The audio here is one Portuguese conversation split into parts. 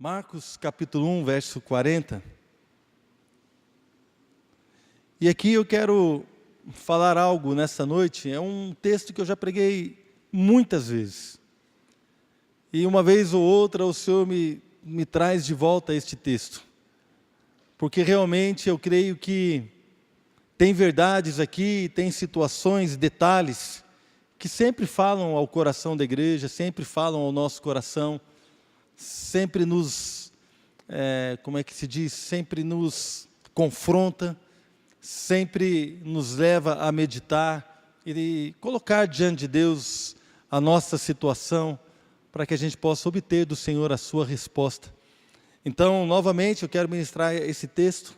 Marcos capítulo 1, verso 40. E aqui eu quero falar algo nessa noite. É um texto que eu já preguei muitas vezes. E uma vez ou outra o Senhor me traz de volta este texto. Porque realmente eu creio que tem verdades aqui, tem situações, detalhes, que sempre falam ao coração da igreja, sempre falam ao nosso coração, sempre nos, sempre nos confronta, sempre nos leva a meditar e colocar diante de Deus a nossa situação, para que a gente possa obter do Senhor a sua resposta. Então, novamente, eu quero ministrar esse texto,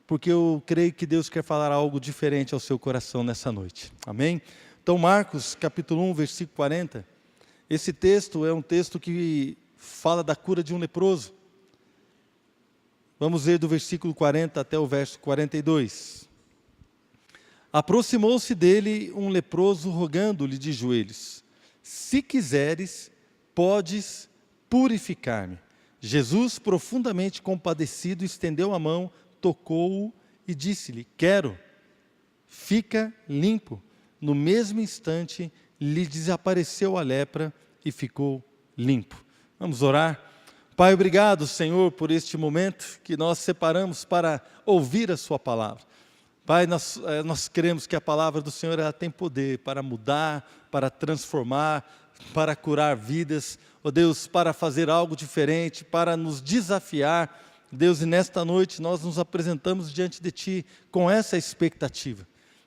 porque eu creio que Deus quer falar algo diferente ao seu coração nessa noite. Amém? Então, Marcos capítulo 1, versículo 40, esse texto é um texto que fala da cura de um leproso. Vamos ver do versículo 40 até o verso 42. Aproximou-se dele um leproso, rogando-lhe de joelhos: se quiseres, podes purificar-me. Jesus, profundamente compadecido, estendeu a mão, tocou-o e disse-lhe: quero, fica limpo. No mesmo instante, lhe desapareceu a lepra e ficou limpo. Vamos orar? Pai, obrigado, Senhor, por este momento que nós separamos para ouvir a sua palavra. Pai, nós cremos que a palavra do Senhor ela tem poder para mudar, para transformar, para curar vidas, ó Deus, para fazer algo diferente, para nos desafiar. Deus, e nesta noite nós nos apresentamos diante de Ti com essa expectativa.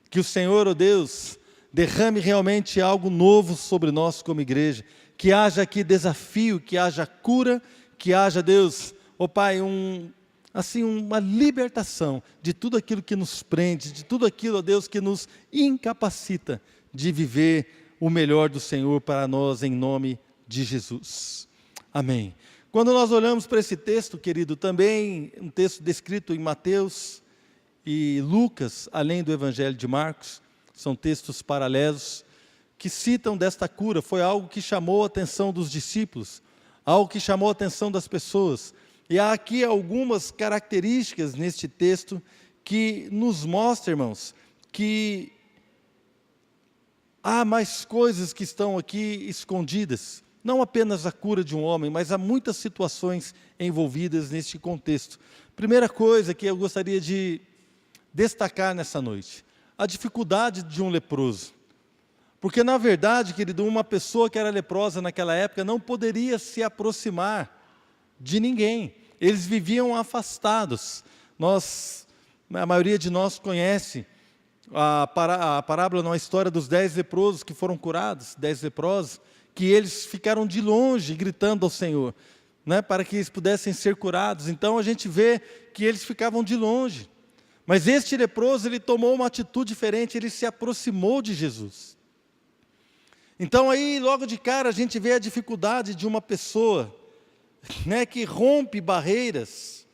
Que o Senhor, ó Deus, derrame realmente algo novo sobre nós como igreja. Que haja aqui desafio, que haja cura, que haja, Deus, ó Pai, uma libertação de tudo aquilo que nos prende, de tudo aquilo, ó Deus, que nos incapacita de viver o melhor do Senhor para nós, em nome de Jesus. Amém. Quando nós olhamos para esse texto, querido, também um texto descrito em Mateus e Lucas, além do Evangelho de Marcos, são textos paralelos, que citam desta cura. Foi algo que chamou a atenção dos discípulos, algo que chamou a atenção das pessoas. E há aqui algumas características neste texto que nos mostram, irmãos, que há mais coisas que estão aqui escondidas. Não apenas a cura de um homem, mas há muitas situações envolvidas neste contexto. Primeira coisa que eu gostaria de destacar nessa noite: a dificuldade de um leproso. Porque, na verdade, querido, uma pessoa que era leprosa naquela época não poderia se aproximar de ninguém. Eles viviam afastados. A maioria de nós conhece a parábola, não, a história dos 10 leprosos que foram curados, 10 leprosos, que eles ficaram de longe gritando ao Senhor, né, para que eles pudessem ser curados. Então a gente vê que eles ficavam de longe. Mas este leproso, ele tomou uma atitude diferente, ele se aproximou de Jesus. Então aí, logo de cara, a gente vê a dificuldade de uma pessoa, né, que rompe barreiras,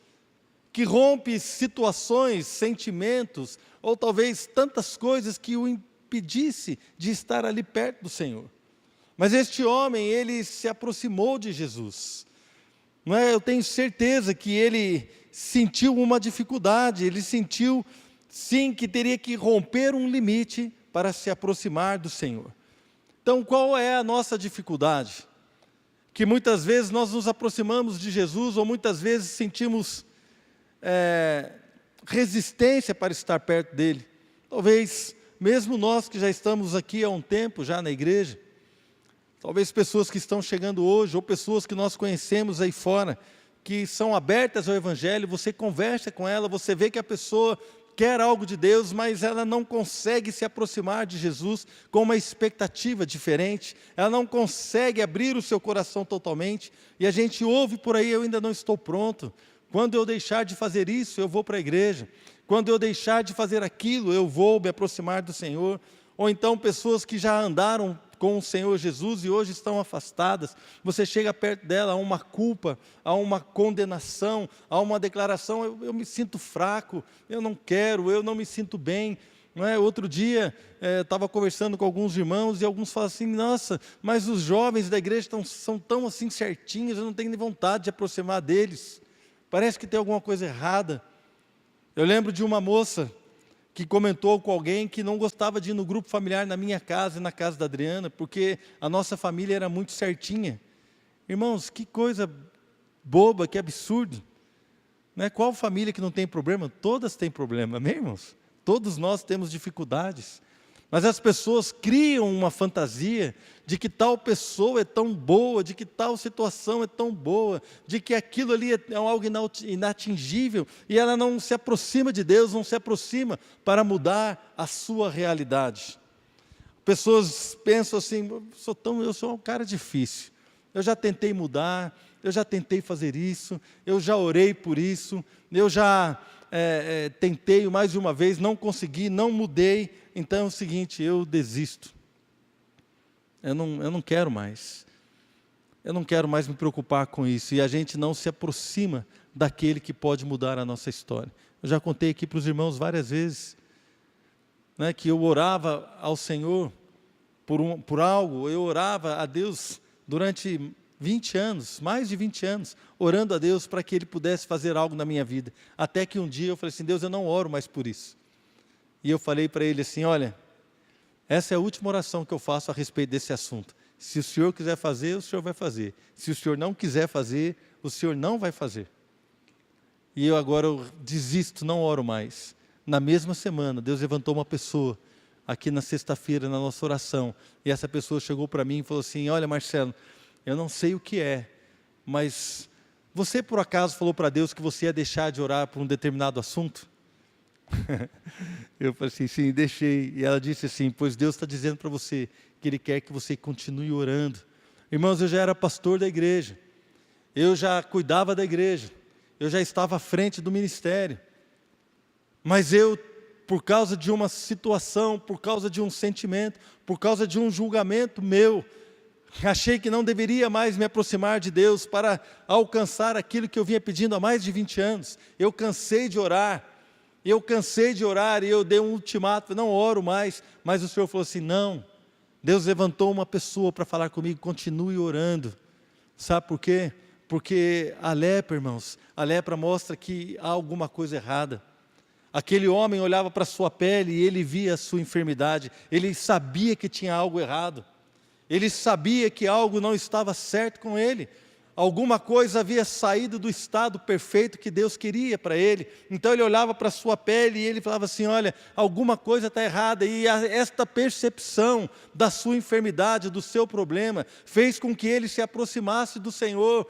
que rompe situações, sentimentos, ou talvez tantas coisas que o impedisse de estar ali perto do Senhor. Mas este homem, ele se aproximou de Jesus. Não é? Eu tenho certeza que ele sentiu uma dificuldade, ele sentiu, sim, que teria que romper um limite para se aproximar do Senhor. Então, qual é a nossa dificuldade? Que muitas vezes nós nos aproximamos de Jesus, ou muitas vezes sentimos resistência para estar perto dEle. Talvez, mesmo nós que já estamos aqui há um tempo, já na igreja, talvez pessoas que estão chegando hoje, ou pessoas que nós conhecemos aí fora, que são abertas ao Evangelho, você conversa com ela, você vê que a pessoa quer algo de Deus, mas ela não consegue se aproximar de Jesus com uma expectativa diferente, ela não consegue abrir o seu coração totalmente, e a gente ouve por aí: eu ainda não estou pronto, quando eu deixar de fazer isso, eu vou para a igreja, quando eu deixar de fazer aquilo, eu vou me aproximar do Senhor. Ou então pessoas que já andaram com o Senhor Jesus e hoje estão afastadas, você chega perto dela, há uma culpa, há uma condenação, há uma declaração: eu me sinto fraco, eu não quero, eu não me sinto bem. Não é? Outro dia, estava conversando com alguns irmãos e alguns falam assim, nossa, mas os jovens da igreja são tão assim certinhos, eu não tenho nem vontade de aproximar deles. Parece que tem alguma coisa errada. Eu lembro de uma moça que comentou com alguém que não gostava de ir no grupo familiar na minha casa e na casa da Adriana, porque a nossa família era muito certinha. Irmãos, que coisa boba, que absurdo. Né? Qual família que não tem problema? Todas têm problema, amém, irmãos? Todos nós temos dificuldades. Mas as pessoas criam uma fantasia de que tal pessoa é tão boa, de que tal situação é tão boa, de que aquilo ali é algo inatingível, e ela não se aproxima de Deus, não se aproxima para mudar a sua realidade. Pessoas pensam assim, eu sou um cara difícil, eu já tentei mudar, eu já tentei fazer isso, eu já orei por isso, eu já tentei mais de uma vez, não consegui, não mudei, então é o seguinte, eu desisto. Eu não quero mais. Eu não quero mais me preocupar com isso. E a gente não se aproxima daquele que pode mudar a nossa história. Eu já contei aqui para os irmãos várias vezes, né, que eu orava ao Senhor por algo, eu orava a Deus durante 20 anos, mais de 20 anos, orando a Deus para que Ele pudesse fazer algo na minha vida. Até que um dia eu falei assim, Deus, eu não oro mais por isso. E eu falei para Ele assim, olha, essa é a última oração que eu faço a respeito desse assunto. Se o Senhor quiser fazer, o Senhor vai fazer. Se o Senhor não quiser fazer, o Senhor não vai fazer. E eu desisto, não oro mais. Na mesma semana, Deus levantou uma pessoa, aqui na sexta-feira, na nossa oração, e essa pessoa chegou para mim e falou assim, olha Marcelo, eu não sei o que é, mas você por acaso falou para Deus que você ia deixar de orar por um determinado assunto? Eu falei assim, sim, deixei. E ela disse assim, pois Deus está dizendo para você que Ele quer que você continue orando. Irmãos, eu já era pastor da igreja, eu já cuidava da igreja, eu já estava à frente do ministério, mas eu, por causa de uma situação, por causa de um sentimento, por causa de um julgamento meu, achei que não deveria mais me aproximar de Deus para alcançar aquilo que eu vinha pedindo há mais de 20 anos. Eu cansei de orar e eu dei um ultimato, não oro mais, mas o Senhor falou assim, não, Deus levantou uma pessoa para falar comigo, continue orando. Sabe por quê? Porque a lepra, irmãos, a lepra mostra que há alguma coisa errada. Aquele homem olhava para a sua pele e ele via a sua enfermidade, ele sabia que tinha algo errado, ele sabia que algo não estava certo com ele, alguma coisa havia saído do estado perfeito que Deus queria para ele. Então ele olhava para a sua pele e ele falava assim, olha, alguma coisa está errada. E esta percepção da sua enfermidade, do seu problema, fez com que ele se aproximasse do Senhor.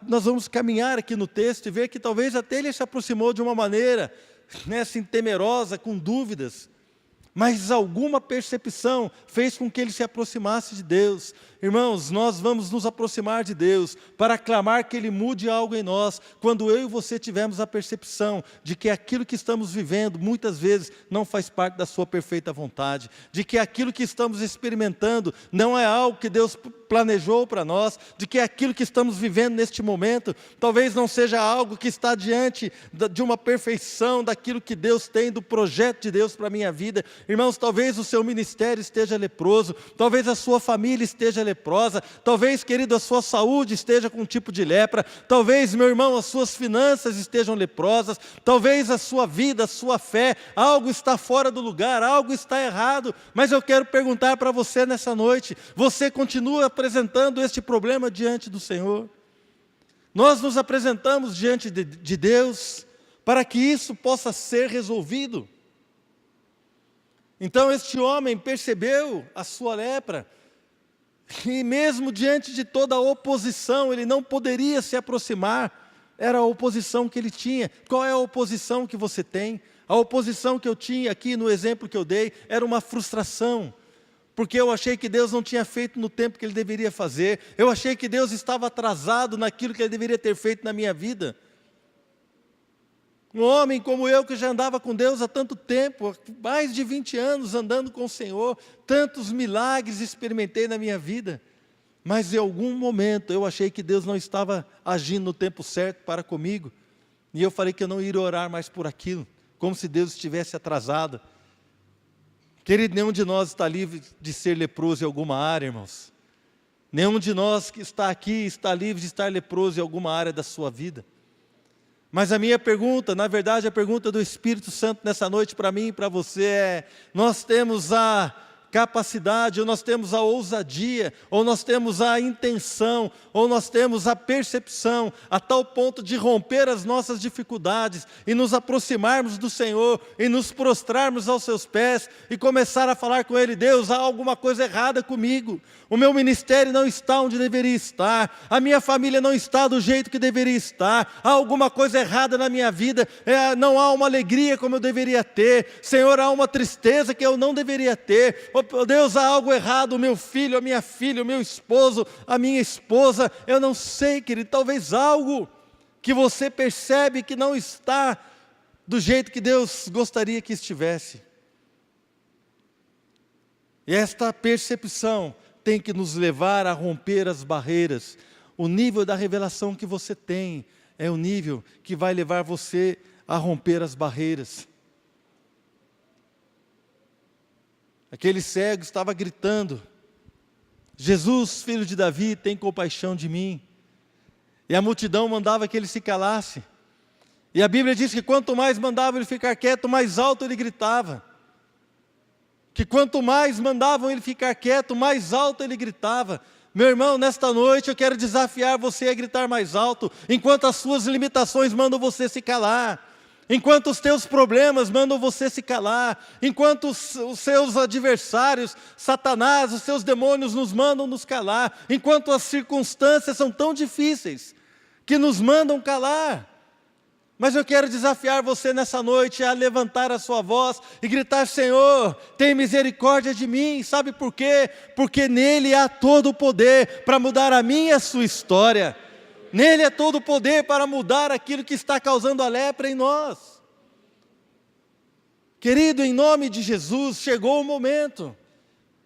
Nós vamos caminhar aqui no texto e ver que talvez até ele se aproximou de uma maneira, né, assim, temerosa, com dúvidas, mas alguma percepção fez com que ele se aproximasse de Deus. Irmãos, nós vamos nos aproximar de Deus para clamar que Ele mude algo em nós, quando eu e você tivermos a percepção de que aquilo que estamos vivendo, muitas vezes, não faz parte da sua perfeita vontade, de que aquilo que estamos experimentando não é algo que Deus planejou para nós, de que aquilo que estamos vivendo neste momento, talvez não seja algo que está diante de uma perfeição, daquilo que Deus tem, do projeto de Deus para a minha vida. Irmãos, talvez o seu ministério esteja leproso, talvez a sua família esteja leprosa, talvez, querido, a sua saúde esteja com um tipo de lepra, talvez, meu irmão, as suas finanças estejam leprosas, talvez a sua vida, a sua fé, algo está fora do lugar, algo está errado, mas eu quero perguntar para você nessa noite, você continua apresentando este problema diante do Senhor? Nós nos apresentamos diante de Deus para que isso possa ser resolvido. Então este homem percebeu a sua lepra, e mesmo diante de toda a oposição, ele não poderia se aproximar, era a oposição que ele tinha. Qual é a oposição que você tem? A oposição que eu tinha aqui no exemplo que eu dei, era uma frustração, porque eu achei que Deus não tinha feito no tempo que Ele deveria fazer, eu achei que Deus estava atrasado naquilo que Ele deveria ter feito na minha vida. Um homem como eu, que já andava com Deus há tanto tempo, mais de 20 anos andando com o Senhor, tantos milagres experimentei na minha vida, mas em algum momento eu achei que Deus não estava agindo no tempo certo para comigo, e eu falei que eu não iria orar mais por aquilo, como se Deus estivesse atrasado. Querido, nenhum de nós está livre de ser leproso em alguma área, irmãos. Nenhum de nós que está aqui está livre de estar leproso em alguma área da sua vida. Mas a minha pergunta, na verdade a pergunta do Espírito Santo nessa noite para mim e para você é: nós temos a capacidade, ou nós temos a ousadia, ou nós temos a intenção, ou nós temos a percepção, a tal ponto de romper as nossas dificuldades e nos aproximarmos do Senhor e nos prostrarmos aos seus pés e começar a falar com Ele: Deus, há alguma coisa errada comigo, o meu ministério não está onde deveria estar, a minha família não está do jeito que deveria estar, há alguma coisa errada na minha vida, não há uma alegria como eu deveria ter, Senhor, há uma tristeza que eu não deveria ter, oh Deus, há algo errado, o meu filho, a minha filha, o meu esposo, a minha esposa, eu não sei, querido, talvez algo que você percebe que não está do jeito que Deus gostaria que estivesse. E esta percepção tem que nos levar a romper as barreiras. O nível da revelação que você tem é o nível que vai levar você a romper as barreiras. Aquele cego estava gritando: Jesus, filho de Davi, tem compaixão de mim. E a multidão mandava que ele se calasse. E a Bíblia diz que quanto mais mandava ele ficar quieto, mais alto ele gritava. Que quanto mais mandavam ele ficar quieto, mais alto ele gritava. Meu irmão, nesta noite eu quero desafiar você a gritar mais alto, enquanto as suas limitações mandam você se calar. Enquanto os teus problemas mandam você se calar, enquanto os seus adversários, Satanás, os seus demônios nos mandam nos calar, enquanto as circunstâncias são tão difíceis que nos mandam calar. Mas eu quero desafiar você nessa noite a levantar a sua voz e gritar: Senhor, tem misericórdia de mim. Sabe por quê? Porque nele há todo o poder para mudar a minha e a sua história. Nele é todo o poder para mudar aquilo que está causando a lepra em nós. Querido, em nome de Jesus, chegou o momento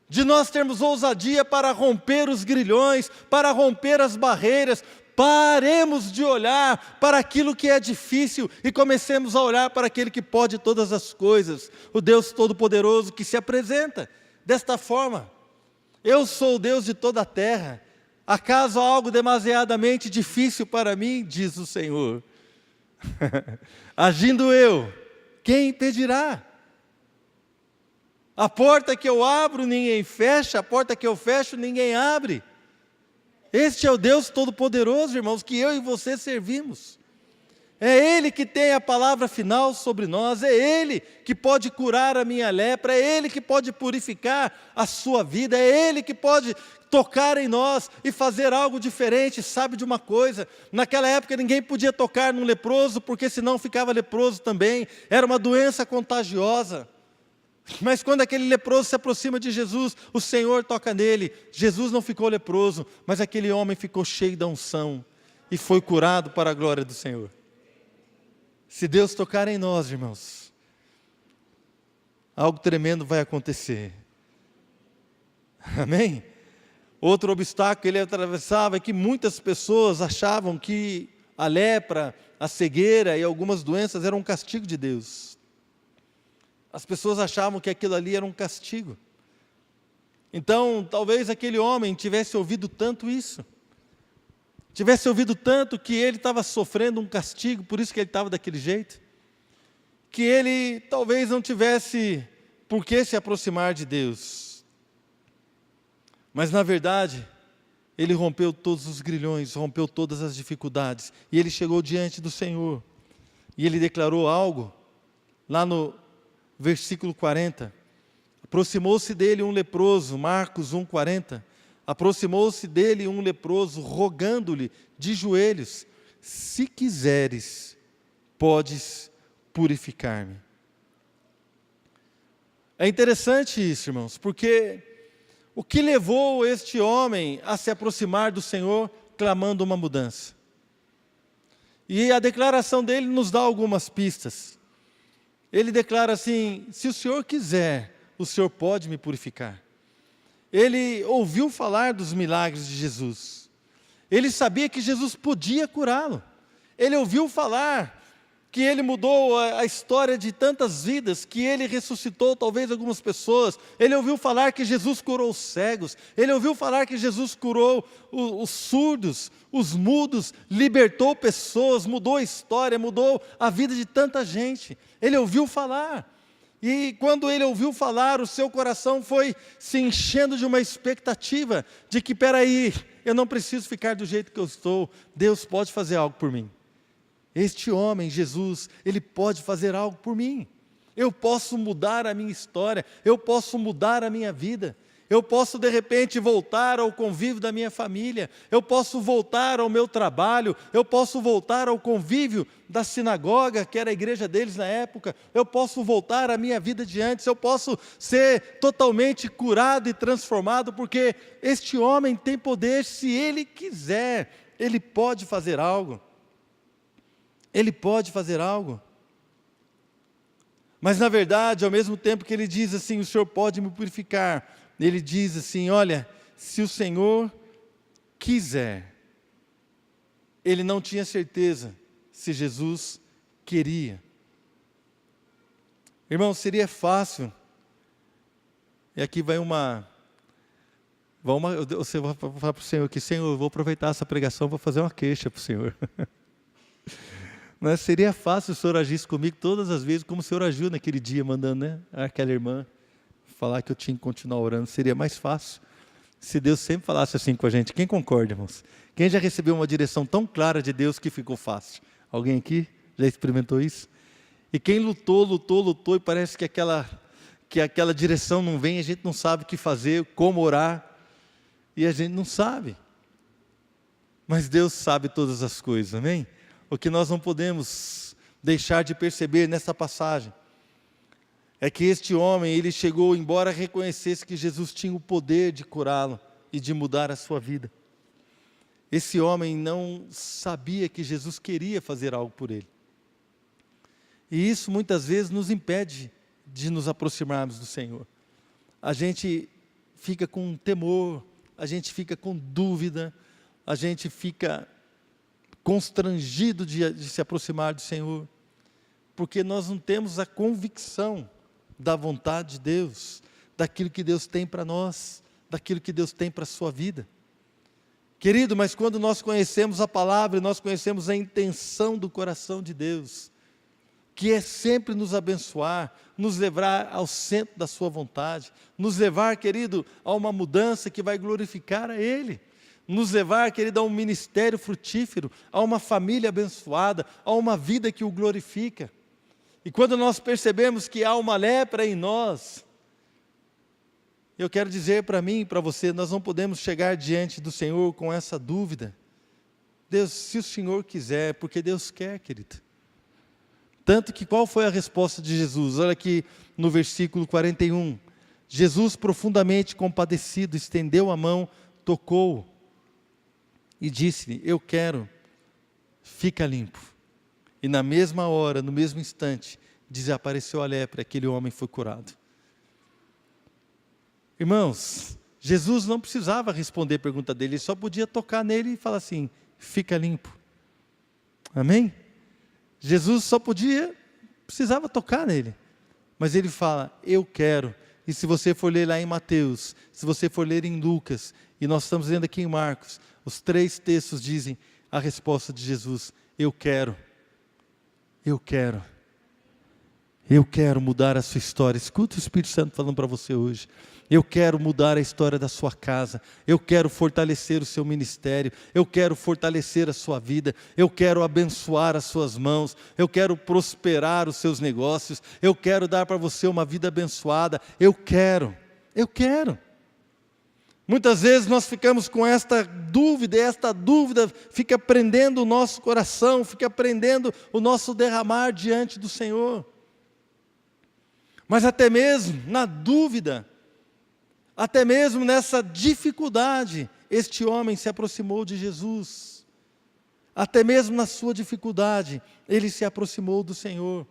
de nós termos ousadia para romper os grilhões, para romper as barreiras. Paremos de olhar para aquilo que é difícil e comecemos a olhar para aquele que pode todas as coisas, o Deus Todo-Poderoso que se apresenta desta forma: eu sou o Deus de toda a terra. Acaso há algo demasiadamente difícil para mim, diz o Senhor? Agindo eu, quem impedirá? A porta que eu abro, ninguém fecha, a porta que eu fecho, ninguém abre. Este é o Deus Todo-Poderoso, irmãos, que eu e você servimos. É Ele que tem a palavra final sobre nós, é Ele que pode curar a minha lepra, é Ele que pode purificar a sua vida, é Ele que pode tocar em nós e fazer algo diferente. Sabe de uma coisa? Naquela época ninguém podia tocar num leproso, porque senão ficava leproso também, era uma doença contagiosa. Mas quando aquele leproso se aproxima de Jesus, o Senhor toca nele. Jesus não ficou leproso, mas aquele homem ficou cheio da unção e foi curado para a glória do Senhor. Se Deus tocar em nós, irmãos, algo tremendo vai acontecer. Amém? Outro obstáculo que ele atravessava é que muitas pessoas achavam que a lepra, a cegueira e algumas doenças eram um castigo de Deus. As pessoas achavam que aquilo ali era um castigo. Então, talvez aquele homem tivesse ouvido tanto isso, tivesse ouvido tanto que ele estava sofrendo um castigo, por isso que ele estava daquele jeito, que ele talvez não tivesse por que se aproximar de Deus. Mas na verdade, ele rompeu todos os grilhões, rompeu todas as dificuldades, e ele chegou diante do Senhor, e ele declarou algo, lá no versículo 40, aproximou-se dele um leproso, Marcos 1,40, aproximou-se dele um leproso, rogando-lhe de joelhos: se quiseres, podes purificar-me. É interessante isso, irmãos, porque o que levou este homem a se aproximar do Senhor, clamando uma mudança? E a declaração dele nos dá algumas pistas. Ele declara assim: se o Senhor quiser, o Senhor pode me purificar. Ele ouviu falar dos milagres de Jesus. Ele sabia que Jesus podia curá-lo. Ele ouviu falar que Ele mudou a história de tantas vidas, que Ele ressuscitou talvez algumas pessoas. Ele ouviu falar que Jesus curou os cegos, Ele ouviu falar que Jesus curou os surdos, os mudos, libertou pessoas, mudou a história, mudou a vida de tanta gente. Ele ouviu falar. E quando ele ouviu falar, o seu coração foi se enchendo de uma expectativa de que, peraí, eu não preciso ficar do jeito que eu estou, Deus pode fazer algo por mim. Este homem, Jesus, ele pode fazer algo por mim. Eu posso mudar a minha história, eu posso mudar a minha vida. Eu posso de repente voltar ao convívio da minha família, eu posso voltar ao meu trabalho, eu posso voltar ao convívio da sinagoga, que era a igreja deles na época, eu posso voltar à minha vida de antes, eu posso ser totalmente curado e transformado, porque este homem tem poder, se ele quiser, ele pode fazer algo. Ele pode fazer algo. Mas na verdade, ao mesmo tempo que ele diz assim, o Senhor pode me purificar, ele diz assim, olha, se o Senhor quiser. Ele não tinha certeza se Jesus queria. Irmão, seria fácil, e aqui vai você vai falar para o Senhor que, Senhor, eu vou aproveitar essa pregação, vou fazer uma queixa para o Senhor. Mas seria fácil o Senhor agisse comigo todas as vezes, como o Senhor agiu naquele dia, mandando aquela irmã falar que eu tinha que continuar orando. Seria mais fácil se Deus sempre falasse assim com a gente. Quem concorda, irmãos? Quem já recebeu uma direção tão clara de Deus que ficou fácil? Alguém aqui já experimentou isso? E quem lutou e parece que aquela direção não vem, a gente não sabe o que fazer, como orar, e a gente não sabe. Mas Deus sabe todas as coisas, amém? O que nós não podemos deixar de perceber nessa passagem é que este homem, ele chegou, embora reconhecesse que Jesus tinha o poder de curá-lo e de mudar a sua vida. Esse homem não sabia que Jesus queria fazer algo por ele. E isso muitas vezes nos impede de nos aproximarmos do Senhor. A gente fica com temor, a gente fica com dúvida, a gente fica constrangido de se aproximar do Senhor, porque nós não temos a convicção da vontade de Deus, daquilo que Deus tem para nós, daquilo que Deus tem para a sua vida. Querido, mas quando nós conhecemos a palavra, nós conhecemos a intenção do coração de Deus, que é sempre nos abençoar, nos levar ao centro da sua vontade, nos levar, querido, a uma mudança que vai glorificar a Ele, nos levar, querido, a um ministério frutífero, a uma família abençoada, a uma vida que o glorifica. E quando nós percebemos que há uma lepra em nós, eu quero dizer para mim e para você, nós não podemos chegar diante do Senhor com essa dúvida. Deus, se o Senhor quiser, porque Deus quer, querido. Tanto que qual foi a resposta de Jesus? Olha aqui no versículo 41. Jesus, profundamente compadecido, estendeu a mão, tocou-o e disse-lhe, eu quero, fica limpo. E na mesma hora, no mesmo instante, desapareceu a lepra, aquele homem foi curado. Irmãos, Jesus não precisava responder a pergunta dele, ele só podia tocar nele e falar assim, fica limpo. Amém? Jesus só precisava tocar nele. Mas ele fala, eu quero. E se você for ler lá em Mateus, se você for ler em Lucas, e nós estamos lendo aqui em Marcos, os 3 textos dizem a resposta de Jesus, eu quero. Eu quero. Eu quero mudar a sua história. Escuta o Espírito Santo falando para você hoje. Eu quero mudar a história da sua casa. Eu quero fortalecer o seu ministério. Eu quero fortalecer a sua vida. Eu quero abençoar as suas mãos. Eu quero prosperar os seus negócios. Eu quero dar para você uma vida abençoada. Eu quero. Eu quero. Muitas vezes nós ficamos com esta dúvida, e esta dúvida fica prendendo o nosso coração, fica prendendo o nosso derramar diante do Senhor. Mas até mesmo na dúvida, até mesmo nessa dificuldade, este homem se aproximou de Jesus. Até mesmo na sua dificuldade, ele se aproximou do Senhor.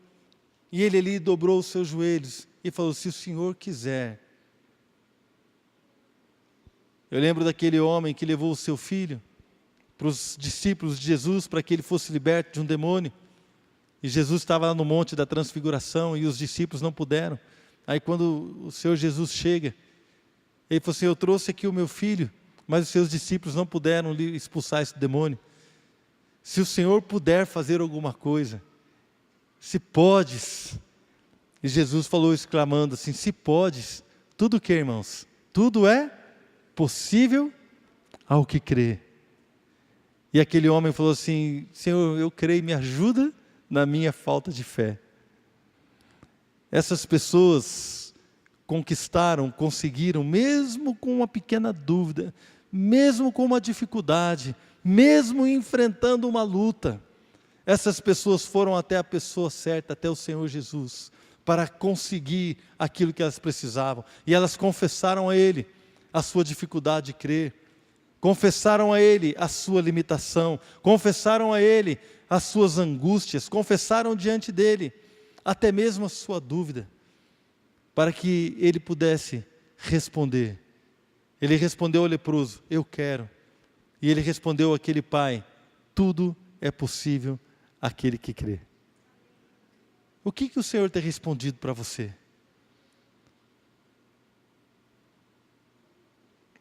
E ele ali dobrou os seus joelhos e falou, se o Senhor quiser. Eu lembro daquele homem que levou o seu filho para os discípulos de Jesus, para que ele fosse liberto de um demônio. E Jesus estava lá no Monte da Transfiguração e os discípulos não puderam. Aí quando o Senhor Jesus chega, Ele falou assim: eu trouxe aqui o meu filho, mas os seus discípulos não puderam expulsar esse demônio. Se o Senhor puder fazer alguma coisa, se podes. E Jesus falou exclamando assim: se podes, tudo o que, irmãos? Tudo é possível ao que crê. E aquele homem falou assim: Senhor, eu creio, me ajuda na minha falta de fé. Essas pessoas conquistaram, conseguiram, mesmo com uma pequena dúvida, mesmo com uma dificuldade, mesmo enfrentando uma luta, essas pessoas foram até a pessoa certa, até o Senhor Jesus, para conseguir aquilo que elas precisavam. E elas confessaram a Ele a sua dificuldade de crer, confessaram a Ele a sua limitação, confessaram a Ele as suas angústias, confessaram diante dEle até mesmo a sua dúvida, para que Ele pudesse responder. Ele respondeu ao leproso: eu quero. E Ele respondeu àquele pai: tudo é possível àquele que crê. O que o Senhor tem respondido para você?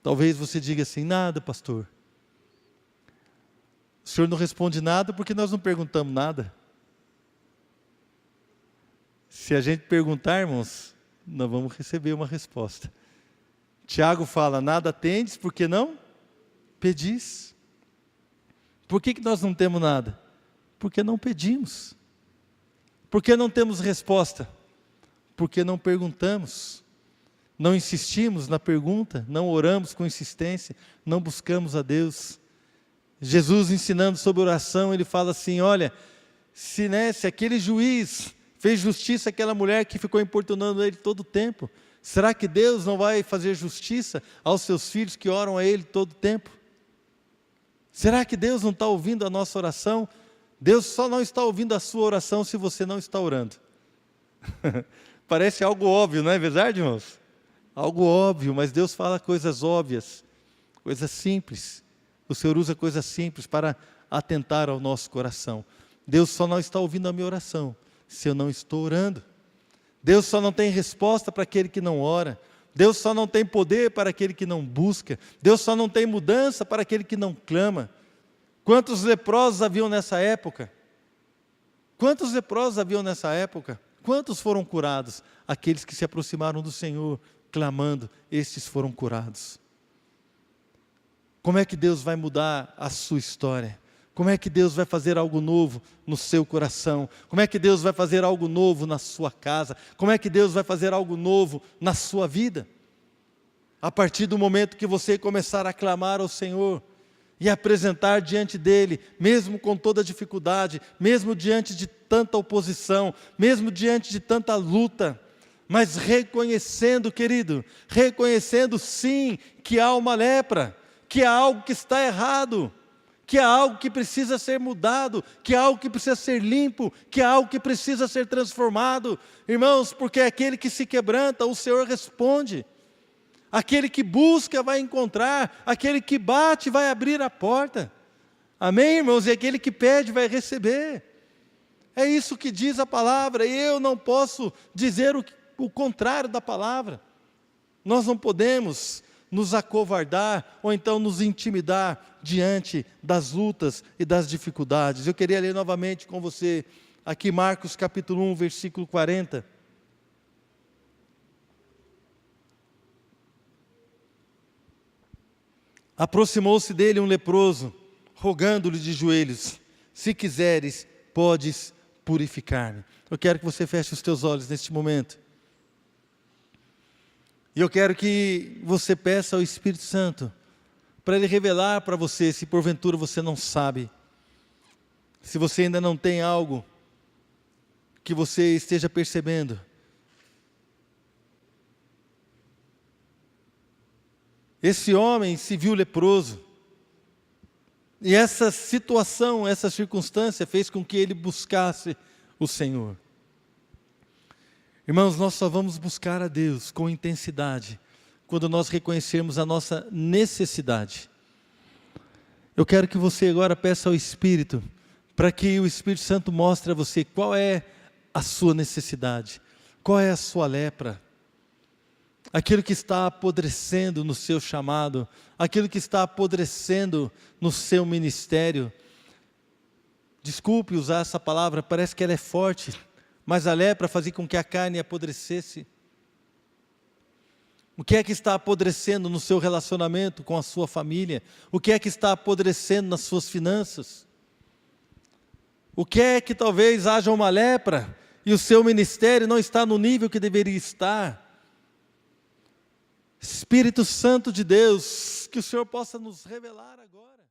Talvez você diga assim: nada, pastor. O Senhor não responde nada porque nós não perguntamos nada. Se a gente perguntar, irmãos, nós vamos receber uma resposta. Tiago fala: nada tendes porque não pedis. Por que nós não temos nada? Porque não pedimos. Por que não temos resposta? Porque não perguntamos. Não insistimos na pergunta, não oramos com insistência, não buscamos a Deus. Jesus, ensinando sobre oração, Ele fala assim: olha, se aquele juiz fez justiça àquela mulher que ficou importunando Ele todo o tempo, será que Deus não vai fazer justiça aos seus filhos que oram a Ele todo o tempo? Será que Deus não está ouvindo a nossa oração? Deus só não está ouvindo a sua oração se você não está orando. Parece algo óbvio, não é verdade, irmãos? Algo óbvio, mas Deus fala coisas óbvias, coisas simples. O Senhor usa coisas simples para atentar ao nosso coração. Deus só não está ouvindo a minha oração se eu não estou orando. Deus só não tem resposta para aquele que não ora. Deus só não tem poder para aquele que não busca. Deus só não tem mudança para aquele que não clama. Quantos leprosos haviam nessa época? Quantos leprosos haviam nessa época? Quantos foram curados? Aqueles que se aproximaram do Senhor, clamando, estes foram curados. Como é que Deus vai mudar a sua história? Como é que Deus vai fazer algo novo no seu coração? Como é que Deus vai fazer algo novo na sua casa? Como é que Deus vai fazer algo novo na sua vida? A partir do momento que você começar a clamar ao Senhor e apresentar diante dEle, mesmo com toda dificuldade, mesmo diante de tanta oposição, mesmo diante de tanta luta, mas reconhecendo, querido, reconhecendo sim que há uma lepra, que há algo que está errado, que há algo que precisa ser mudado, que há algo que precisa ser limpo, que há algo que precisa ser transformado. Irmãos, porque aquele que se quebranta, o Senhor responde. Aquele que busca vai encontrar, aquele que bate vai abrir a porta. Amém, irmãos? E aquele que pede vai receber. É isso que diz a palavra, e eu não posso dizer o contrário da palavra. Nós não podemos nos acovardar ou então nos intimidar diante das lutas e das dificuldades. Eu queria ler novamente com você aqui Marcos capítulo 1, versículo 40. Aproximou-se dele um leproso, rogando-lhe de joelhos: se quiseres, podes purificar-me. Eu quero que você feche os teus olhos neste momento. E eu quero que você peça ao Espírito Santo para Ele revelar para você, se porventura você não sabe, se você ainda não tem algo que você esteja percebendo. Esse homem se viu leproso, e essa situação, essa circunstância fez com que ele buscasse o Senhor. Irmãos, nós só vamos buscar a Deus com intensidade quando nós reconhecermos a nossa necessidade. Eu quero que você agora peça ao Espírito para que o Espírito Santo mostre a você qual é a sua necessidade, qual é a sua lepra, aquilo que está apodrecendo no seu chamado, aquilo que está apodrecendo no seu ministério. Desculpe usar essa palavra, parece que ela é forte, mas a lepra fazia com que a carne apodrecesse. O que é que está apodrecendo no seu relacionamento com a sua família? O que é que está apodrecendo nas suas finanças? O que é que talvez haja uma lepra e o seu ministério não está no nível que deveria estar? Espírito Santo de Deus, que o Senhor possa nos revelar agora.